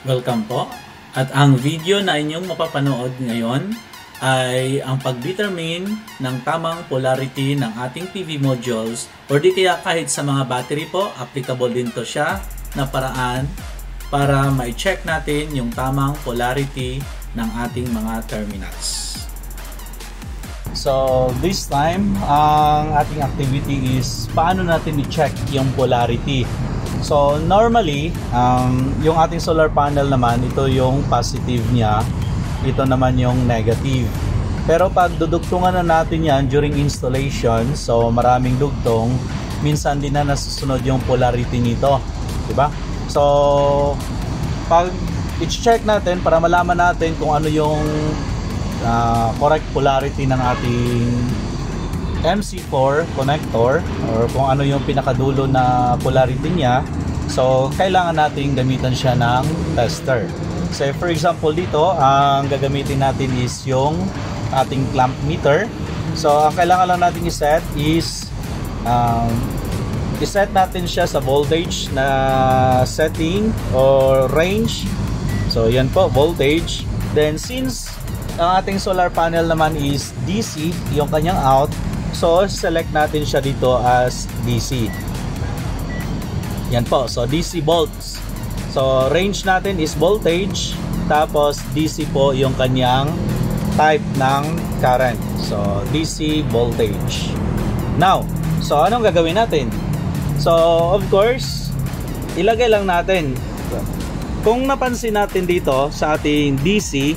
Welcome po. At ang video na inyong mapapanood ngayon ay ang pag-determine ng tamang polarity ng ating PV modules or di kaya kahit sa mga battery po, applicable din to siya na paraan para ma-check natin yung tamang polarity ng ating mga terminals. So this time, ang ating activity is paano natin i-check yung polarity. So normally, yung ating solar panel naman, ito yung positive niya, ito naman yung negative. Pero pag dudugtungan na natin yan during installation, so maraming dugtong, minsan din na nasusunod yung polarity nito, diba? So pag i-check natin para malaman natin kung ano yung correct polarity ng ating MC4 connector or kung ano yung pinakadulo na polarity niya, so kailangan nating gamitan siya ng tester. So for example dito, ang gagamitin natin is yung ating clamp meter. So ang kailangan lang natin i-set is i-set natin siya sa voltage na setting or range. So yan po, voltage. Then since ang ating solar panel naman is DC, yung kanyang out, so select natin siya dito as DC. Yan po, so DC volts. So range natin is voltage, tapos DC po yung kanyang type ng current. So DC voltage. Now, so anong gagawin natin? So of course, ilagay lang natin. Kung napansin natin dito sa ating DC,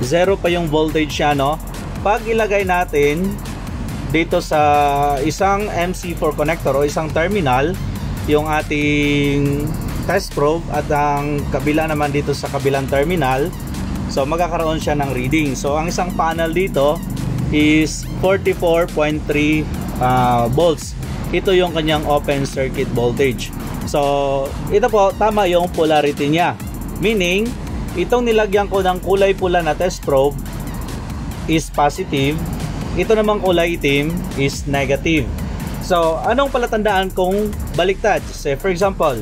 zero pa yung voltage siya, no? Pag ilagay natin dito sa isang MC4 connector o isang terminal yung ating test probe at ang kabila naman dito sa kabilang terminal, so magkakaroon siya ng reading. So ang isang panel dito is 44.3 volts. Ito yung kanyang open circuit voltage. So ito po, tama yung polarity niya, meaning itong nilagyan ko ng kulay pula na test probe is positive, ito namang kulay itim is negative. So anong palatandaan kung baliktad? Say for example,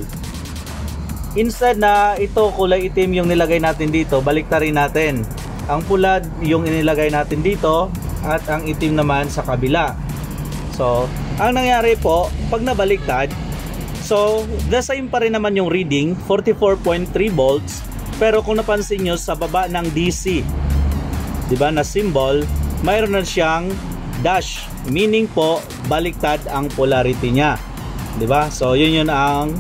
instead na ito kulay itim yung nilagay natin dito, baliktarin natin. Ang pula yung inilagay natin dito at ang itim naman sa kabila. So ang nangyari po, pag nabaliktad, so the same pa rin naman yung reading, 44.3 volts. Pero kung napansin nyo sa baba ng DC, diba, na symbol, mayroon na siyang dash, meaning po baliktad ang polarity niya, diba? So yun ang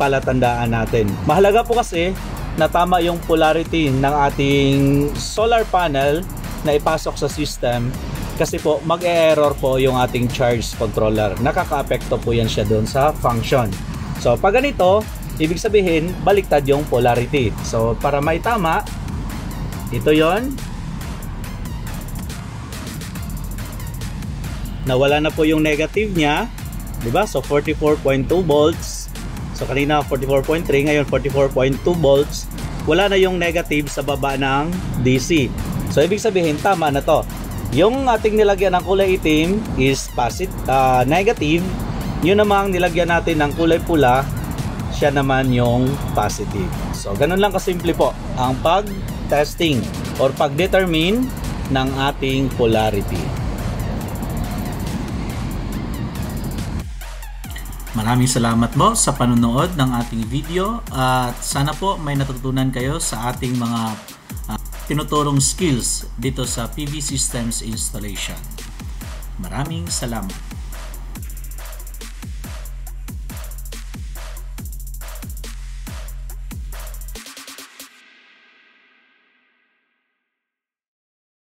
palatandaan natin. Mahalaga po kasi na tama yung polarity ng ating solar panel na ipasok sa system, kasi po mag-e-error po yung ating charge controller. Nakaka-apekto po yan siya doon sa function. So pag ganito, ibig sabihin baliktad yung polarity. So para may tama, ito yon, nawala na po yung negative niya, diba? So 44.2 volts. So kanina 44.3, ngayon 44.2 volts. Wala na yung negative sa baba ng DC. So ibig sabihin tama na to. Yung ating nilagyan ng kulay itim is negative. Yun namang nilagyan natin ng kulay pula, siya naman yung positive. So ganun lang kasimple po ang pag-testing or pag-determine ng ating polarity. Maraming salamat po sa panonood ng ating video at sana po may natutunan kayo sa ating mga tinuturong skills dito sa PV Systems installation. Maraming salamat.